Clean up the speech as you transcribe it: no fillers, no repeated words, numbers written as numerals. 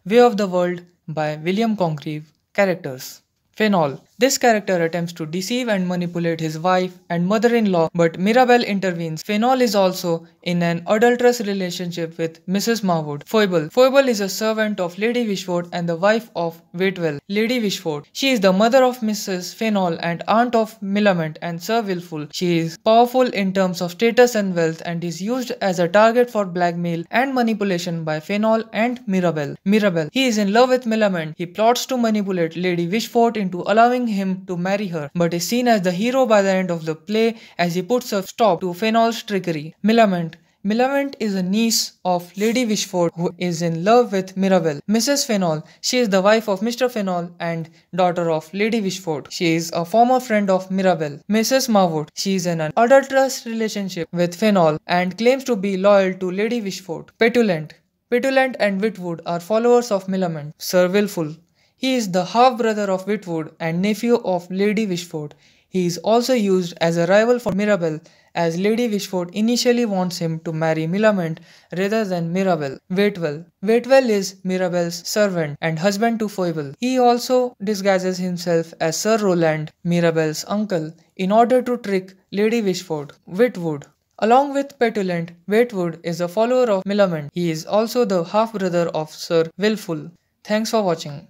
Way of the World by William Congreve. Characters. Phenol. This character attempts to deceive and manipulate his wife and mother-in-law, but Mirabelle intervenes. Phenol is also in an adulterous relationship with Mrs. Marwood. Foyball. Foyball is a servant of Lady Witwood and the wife of Witwell. Lady Witwood. She is the mother of Mrs. Phenol and aunt of Millicent and Sir Wilful. She is powerful in terms of status and wealth and is used as a target for blackmail and manipulation by Phenol and Mirabelle. He is in love with Millicent. He plots to manipulate Lady Witwood into allowing him to marry her, but is seen as the hero by the end of the play as he puts a stop to Phenol's trickery. Millicent is a niece of Lady Witwood who is in love with Mirabelle. Mrs. Phenol. She is the wife of Mr. Phenol and daughter of Lady Witwood. She is a former friend of Mirabelle. Mrs. Marwood. She is in an adulterous relationship with Phenol and claims to be loyal to Lady Witwood. Petulant and Witwood are followers of Millicent. Sir Wilful. He is the half-brother of Witwood and nephew of Lady Witwood. He is also used as a rival for Mirabelle, as Lady Witwood initially wants him to marry Millicent rather than Mirabelle. Witwell is Mirabelle's servant and husband to Foyball. He also disguises himself as Sir Roland, Mirabelle's uncle, in order to trick Lady Witwood. Along with Petulant, Witwood is a follower of Millicent. He is also the half-brother of Sir Wilful. Thanks for watching.